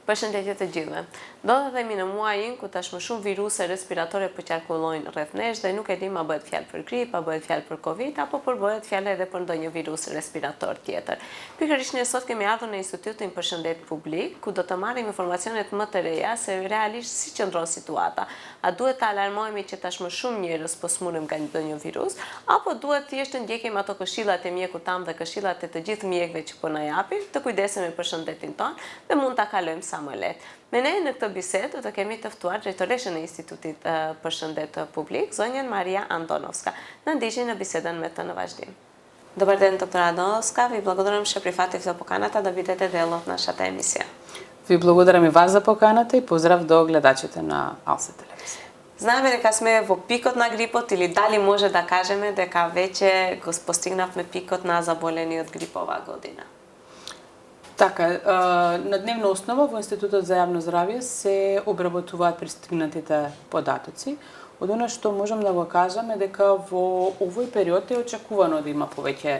Përshëndetje të gjithëve. Do të themi në muajin ku tashmë shumë viruse respiratore po qarkullojnë rreth nesh dhe nuk e dim a bëhet fjalë për grip, a bëhet fjalë për Covid apo bëhet fjalë edhe për ndonjë virus respirator tjetër. Pikërisht ne sot kemi ardhur në Institutin Përshëndet Publik, ku do të marrim informacionet më të reja se realisht si qëndron situata. A duhet të alarmohemi që tashmë shumë njerëz po smurën nga ndonjë virus, apo duhet thjesht të ndjekim ato këshillat e mjekut tam dhe këshillat e të gjithë mjekëve që po na japin, të kujdesemi për shëndetin tonë dhe mund ta kalojmë sa më lehtë. Me ne në këtë bisedë të kemi të ftuar drejtoreshën e Institutit Përshëndet Publik, zonjën Maria Andonovska. Na ndiqni në bisedën me të në vazhdim. Dobar den, доктора Андоновска. Ви благодарам, че прифатив за поканата да бидете дел од нашата емисија. Ви благодарам и вас за поканата и поздрав до гледачите на Алсе телевизија. Знаеме дека сме во пикот на грипот или дали може да кажеме дека веќе го постигнавме пикот на заболени од грип оваа година? Така, на дневна основа во Институтот за јавно здравје се обработуваат пристигнатите податоци, од она што можам да го кажеме дека во овој период е очекувано да има повеќе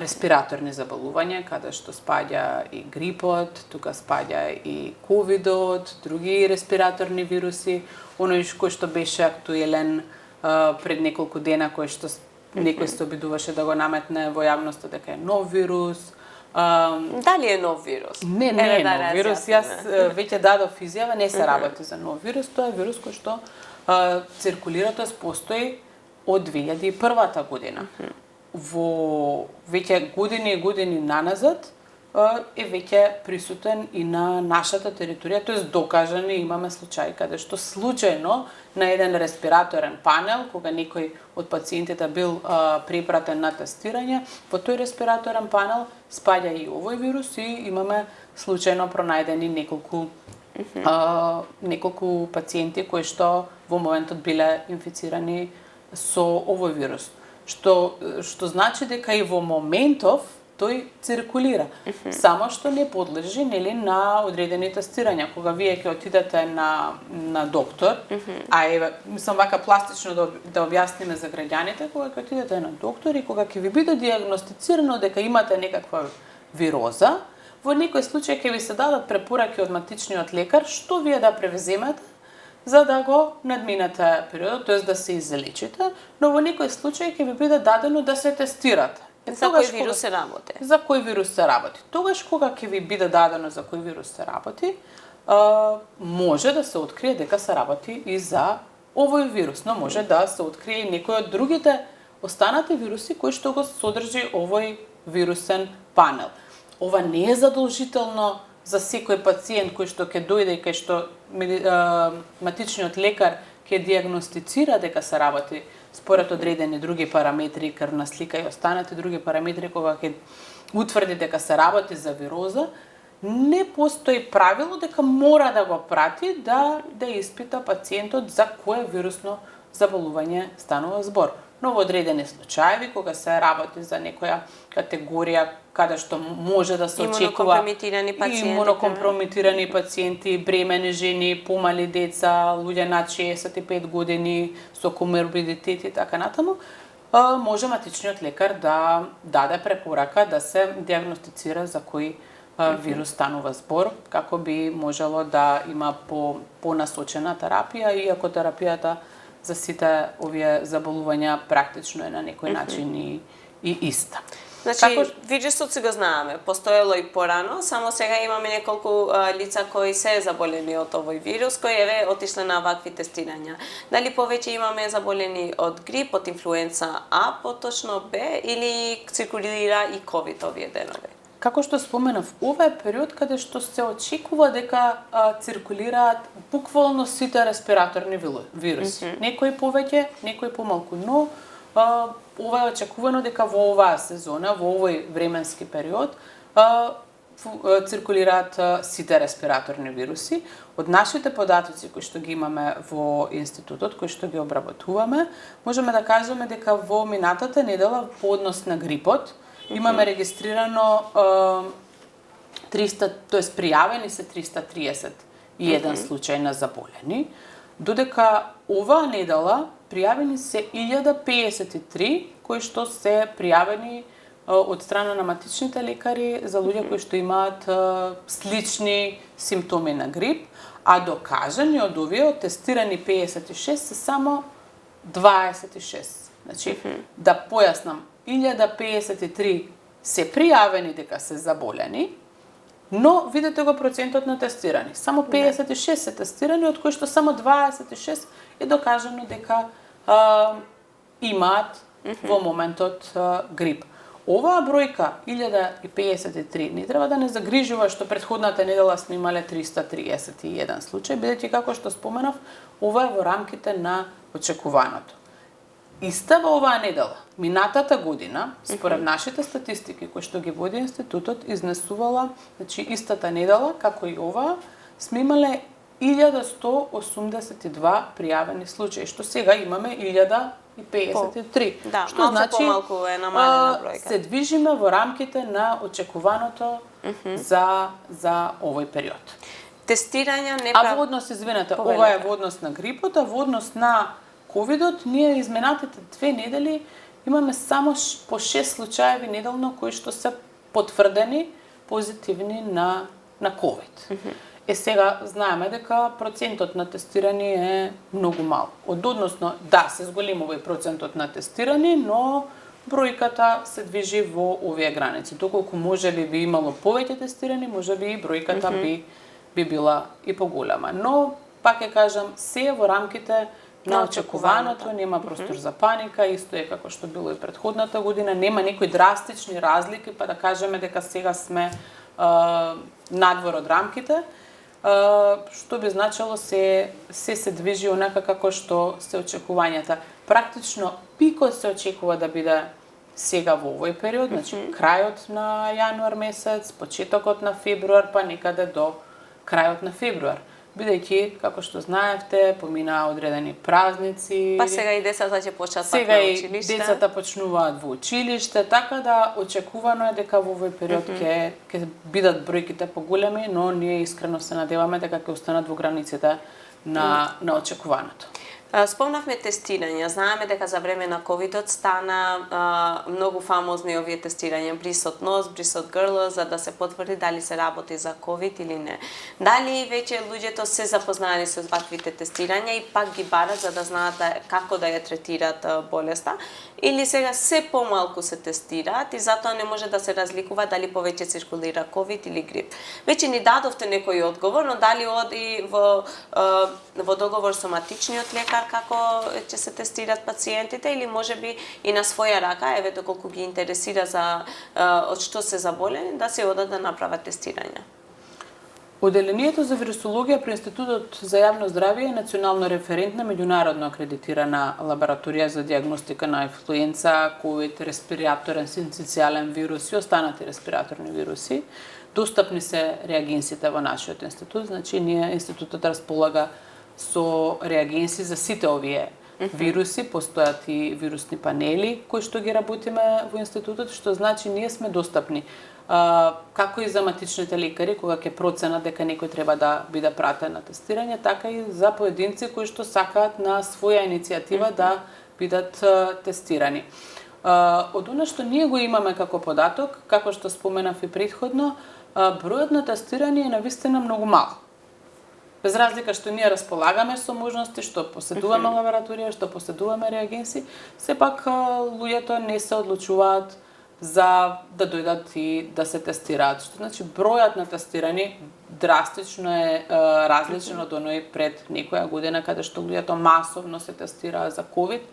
респираторни заболувања, каде што спаѓа и грипот, тука спаѓа и ковидот, други респираторни вируси, оној кој што беше актуелен пред неколку дена, кој што некој се обидуваше да го наметне во јавноста дека е нов вирус. Дали е нов вирус? Не е нов вирус. Јас веќе дадов изјава, не се работи за нов вирус, тоа е вирус кој што циркулира, тоа постои од 2001 година. Во веќе години и години наназад е веќе присутен и на нашата територија, тоест докажани имаме случаи каде што случајно на еден респираторен панел, кога некој од пациентите бил препратен на тестирање, во тој респираторен панел спаѓа и овој вирус и имаме случајно пронајдени неколку пациенти кои што во моментот биле инфицирани со овој вирус. Што значи дека и во моментов тој циркулира, само што не подлежи на одредени тестирања. Кога вие ќе отидете на доктор, мислам вака пластично да објасниме за граѓаните, кога ќе отидете на доктор и кога ќе ви биде диагностицирано дека имате некаква вироза, во некој случај ќе ви се дадат препораки од матичниот лекар што вие да превземете за да го надминете периодот, тоест да се излечите, но во некој случај ќе ви биде дадено да се тестирате. За кој вирус се работи? За кој вирус се работи. Тогаш кога ќе ви биде дадено за кој вирус се работи, може да се открие дека се работи и за овој вирус, но може да се открие и некој од другите останати вируси кои што го содржи овој вирусен панел. Ова не е задолжително за секој пациент кој што ќе дојде и кај што матичниот лекар ќе диагностицира дека се работи според одредени други параметри, крвна слика и останати други параметри, кога ќе утврди дека се работи за вироза, не постои правило дека мора да го прати да испита пациентот за кое вирусно заболување станува збор. Но во одредени случаи, кога се работи за некоја категорија каде што може да се очекува имунокомпрометирани пациенти, бремени жени, помали деца, луѓе над 65 години со коморбидитет и така натаму, може матичниот лекар да даде препорака да се диагностицира за кој вирус станува збор, како би можело да има понасочена терапија, иако терапијата за сите овие заболувања практично е на некој начин и иста. Значи, вирусот си го знаеме, постоело и порано, само сега имаме неколку лица кои се заболени од овој вирус, кои еве отишле на вакви тестирања. Дали повеќе имаме заболени од грип, од инфлуенца А, поточно Б, или циркулира и ковид овие денови? Како што споменав, ова е период каде што се очекува дека циркулираат буквално сите респираторни вируси. Некои повеќе, некои помалку, но ова е очекувано дека во оваа сезона, во овој временски период, циркулираат сите респираторни вируси. Од нашите податоци кои што ги имаме во институтот, кои што ги обработуваме, можеме да кажеме дека во минатата недела по однос на грипот имаме регистрирано 300, тоест пријавени се 331 случај на заболени, додека оваа недела пријавени се 1053 кои што се пријавени од страна на матичните лекари за луѓе кои што имаат слични симптоми на грип, а докажани од овие од тестирани 56 се само 26. Значи, да појаснам, 1053 се пријавени дека се заболени, но видете го процентот на тестирани. Само 56 се тестирани, од кои што само 26 е докажано дека имаат во моментот грип. Оваа бројка 1053 не треба да не загрижува што претходната недела сме имале 331 случај, бидејќи како што споменав, ова е во рамките на очекуваното. Иста во оваа недела, минатата година, според нашите статистики кои што ги води институтот, изнесувала, значи истата недела, како и оваа, сме имале 1182 пријавени случаи, што сега имаме 1053. Да, што малку значи помалку е намалена бројка. се движиме во рамките на очекуваното за овој период. Тестирање не А во однос, извинете, ова е во однос на грипот, а во однос на ковидот, ние изминатите 2 недели имаме само по 6 случаеви неделно кои што се потврдени позитивни на ковид. Сега знаеме дека процентот на тестирани е многу мал. Односно, да, се зголемува и процентот на тестирани, но бројката се движи во овие граници. Доколку може би имало повеќе тестирани, може би и бројката би била и поголема. Но, пак ќе кажам, се е во рамките на очекуваното, нема простор за паника, исто е како што било и претходната година, нема некои драстични разлики, па да кажеме дека сега сме надвор од рамките, што би значило се движи онака како што се очекувањата. Практично пикот се очекува да биде сега во овој период, значи крајот на јануар месец, почетокот на февруар, па некаде до крајот на февруар. Бидејќи, како што знаевте, поминаа одредени празници. Па сега и децата ќе почнат пак Сега на и училиште. децата почнуваат во училиште, така да очекувано е дека во овој период ќе бидат бројките поголеми, но ние искрено се надеваме дека ќе останат во границите на очекуваното. Спомнавме тестирање. Знаеме дека за време на ковидот стана многу фамозни овие тестирања, бриз од нос, бриз од грло, за да се потврди дали се работи за ковид или не. Дали веќе луѓето се запознаени со ваквите тестирања и пак ги барат за да знаат како да ја третират болеста, или сега се помалку се тестираат и затоа не може да се разликува дали повеќе циркулира ковид или грип. Веќе ни дадовте некој одговор, но дали оди во договор со матичниот лекар како ќе се тестират пациентите или можеби и на своја рака, еве доколку ги интересира за од што се заболени, да се одат да направат тестирања. Оделението за вирусологија при Институтот за јавно здравје е национално референтна меѓународно акредитирана лабораторија за дијагностика на инфлуенца, ковид, респираторен синцицијален вирус и останати респираторни вируси. Достапни се реагенсите во нашиот институт, значи институтот располага со реагенси за сите овие вируси, постојат и вирусни панели кои што ги работиме во институтот, што значи ние сме достапни како и за матичните лекари кога ќе проценат дека некој треба да биде пратен на тестирање, така и за поединци кои што сакаат на своја иницијатива да бидат тестирани. Од она што ние го имаме како податок, како што споменав и претходно, бројот на тестирани е навистина многу мал. Без разлика што ние располагаме со можности, што поседуваме лабораторија, што поседуваме реагенси, сепак луѓето не се одлучуваат за да дојдат и да се тестираат. Што значи бројот на тестирани драстично е различен од оној пред некоја година каде што луѓето масовно се тестираа за ковид.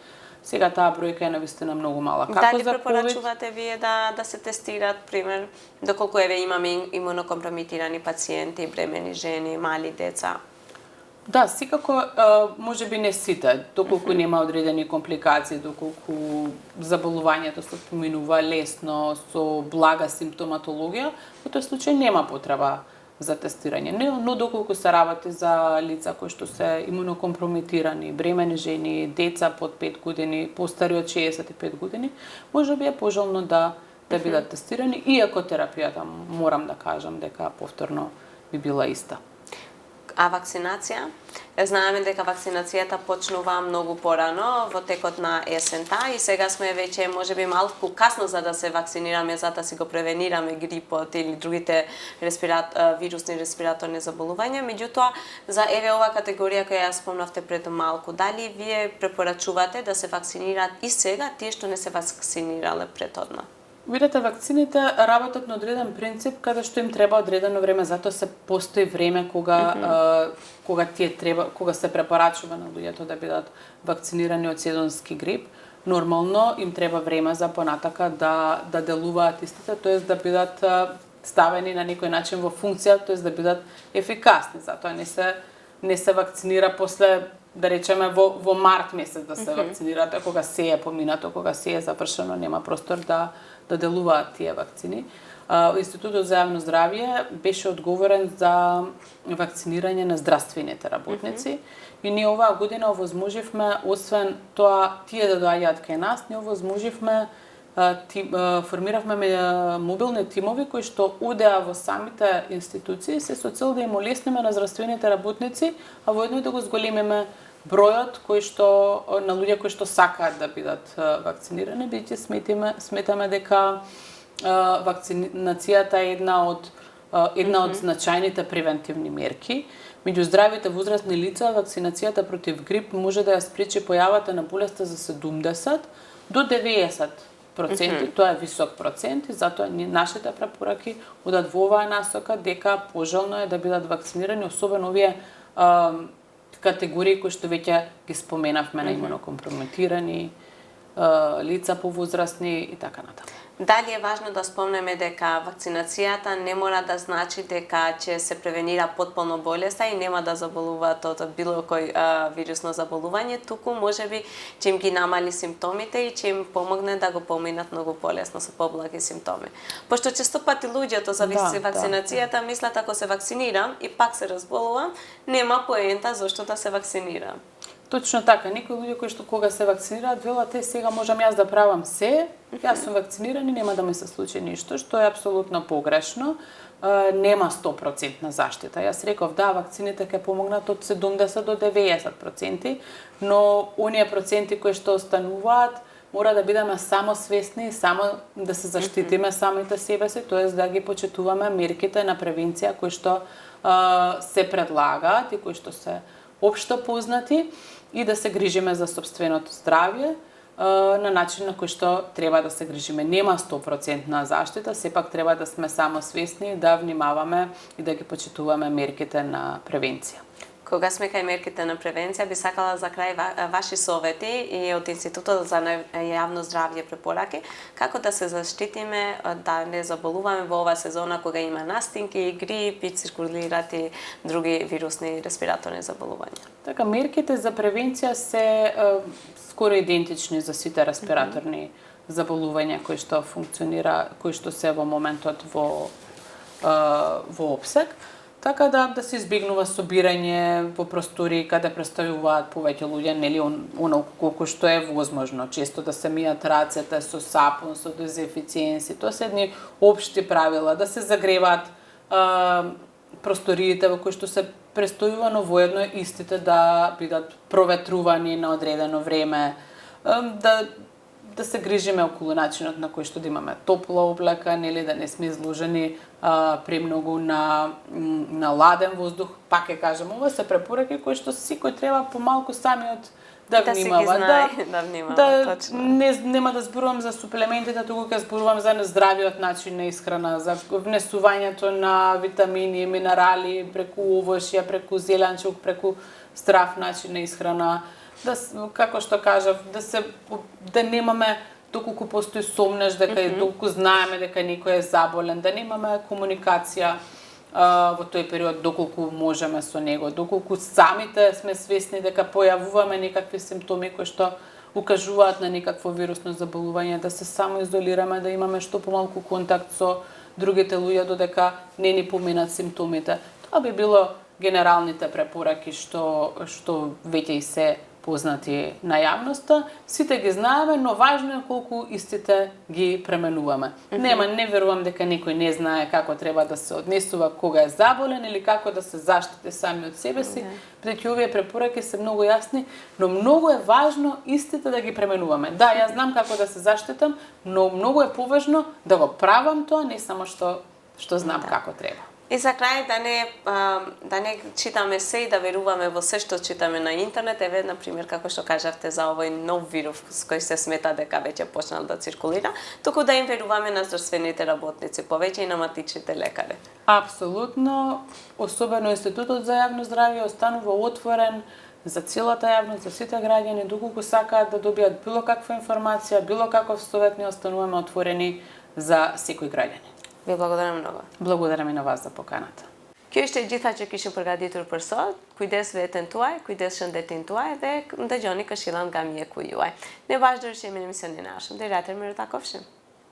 Сега таа бројка е навистина многу мала. Дали препорачувате вие да се тестираат, пример, доколку еве имаме имунокомпрометирани пациенти, бремени жени, мали деца? Да, секако можеби не сите, доколку нема одредени компликации, доколку заболувањето се поминува лесно со блага симптоматологија, во тој случај нема потреба за тестирање. Но доколку се работи за лица кои што се имунокомпрометирани, бремени жени, деца под 5 години, постари од 65 години, можеби е пожелно да бидат тестирани, иако терапијата, морам да кажам дека повторно би била иста. А вакцинација? Знаеме дека вакцинацијата почнува многу порано во текот на есента и сега сме веќе можеби малку касно за да се вакцинираме, за да си го превенираме грипот или другите вирусни респираторни заболувања. Меѓутоа, за ова категорија која ја спомнавте пред малку, дали вие препорачувате да се вакцинираат и сега тие што не се вакцинирале претходно? Видете, вакцините работат на одреден принцип каде што им треба одредено време, затоа се постои време кога се препорачува на луѓето да бидат вакцинирани од сезонски грип. Нормално им треба време за понатака да делуваат истите, тоест да бидат ставени на некој начин во функција, тоест да бидат ефикасни. Затоа не се вакцинира после, да речеме, во март месец да се вакцинирате, кога се е поминато, кога се е завршено, нема простор да делуваат тие вакцини. Институтот за јавно здравје беше одговорен за вакцинирање на здравствените работници и ние оваа година овозможивме, освен тоа тие да доаѓаат кај нас, ние овозможивме, формиравме мобилни тимови кои што одеа во самите институции се со цел да им олесниме на здравствените работници, а воедно и да го зголемиме бројот на луѓе кои што сакаат да бидат вакцинирани, бидејќи сметаме дека вакцинацијата е една од значајните превентивни мерки. Меѓу здравите возрастни лица, вакцинацијата против грип може да ја спречи појавата на болеста за 70 до 90%. Тоа е висок процент и затоа нашите препораки одат во оваа насока дека пожелно е да бидат вакцинирани, особено овие категории кои што веќе ги споменавме, на имунокомпрометирани, лица повозрастни и така натаму. Дали е важно да спомнеме дека вакцинацијата не мора да значи дека ќе се превенира потполно болеста и нема да заболуваат од било кој вирусно заболување, туку можеби ќе им ги намали симптомите и ќе им помогне да го поминат многу полесно со поблаги симптоми. Пошто често пати луѓето за вакцинацијата мислат ако се вакцинирам и пак се разболувам, нема поента зошто да се вакцинирам. Точно така, некои луѓе кои што кога се вакцинираат велат сега можам јас да правам се, јас сум вакциниран и нема да ми се случи ништо, што е апсолутно погрешно. Нема 100% заштита. Јас реков да, вакцините ќе помогнат од 70 до 90%, но оние проценти кои што остануваат мора да бидеме само свесни, само да се заштитиме самите себе си, тоест да ги почитуваме мерките на превенција кои што се предлагаат и кои што се општо познати и да се грижиме за сопственото здравје на начин на кој што треба да се грижиме. Нема 100% заштита, сепак треба да сме само свесни, да внимаваме и да ги почитуваме мерките на превенција. Кога сме кај мерките на превенција, би сакала за крај ваши совети и од Институтот за јавно здравје препораки како да се заштитиме да не заболуваме во оваа сезона кога има настинки, грип и циркулираат и други вирусни респираторни заболувања. Така, мерките за превенција се скоро идентични за сите респираторни заболувања кои што кои што се во моментот во опсек. Така да се избегнува собирање во простори каде престојуваат повеќе луѓе, нели колку што е возможно. Често да се мијат рацете со сапун, со дезинфициенси. Тоа се едни општи правила, да се загреваат просториите во кои што се престојува, но воедно истите да бидат проветрувани на одредено време, да се грижиме околу начинот на кој што да имаме топла облека, нели да не сме изложени премногу на ладен воздух. Пак ќе кажам, ова се препораки кои што секој треба помалку самиот да внимава. Точно. Нема да зборувам за суплементите, туку ќе зборувам за нездравиот начин на исхрана, за внесувањето на витамини, минерали преку овошје, преку зеленчук, преку здрав начин на исхрана. Како што кажав, да немаме доколку постои сомнеш дека доколку знаеме дека некој е заболен, да немаме комуникација во тој период доколку можеме со него, доколку самите сме свесни дека појавуваме некакви симптоми кои што укажуваат на некакво вирусно заболување, да се самоизолираме, да имаме што помалку контакт со другите луѓе додека не ни поминат симптомите. Тоа би било генералните препораки што веќе и се познати на јавноста, сите ги знаеме, но важно е колку истите ги пременуваме. Не верувам дека некој не знае како треба да се однесува кога е заболен или како да се заштити сами од себе си, бидејќи овие препораки се многу јасни, но многу е важно истите да ги пременуваме. Да, јас знам како да се заштитам, но многу е поважно да го правам тоа, не само што знам како треба. И за крај да не читаме се и да веруваме во се што читаме на интернет, еве на пример како што кажавте за овој нов вирус кој се смета дека веќе почнал да циркулира, туку да им веруваме на здравствените работници, повеќе и на матичните лекари. Апсолутно, особено Институтот за јавно здравје останува отворен за целата јавност, за сите граѓани, доколку сакаат да добијат било каква информација, било каков совет, ние остануваме отворени за секој граѓанин. Ви благодарам многу. Благодарам и на вас за поканата. Kjo ishte gjitha që kishim përgatitur për sot. Kujdes veten tuaj, kujdes shëndetin tuaj dhe ndëgjoni këshillat nga mjeku juaj. Ne vazhdojmë në emisionin e ardhshëm. Deri atëherë, mirë takofshim.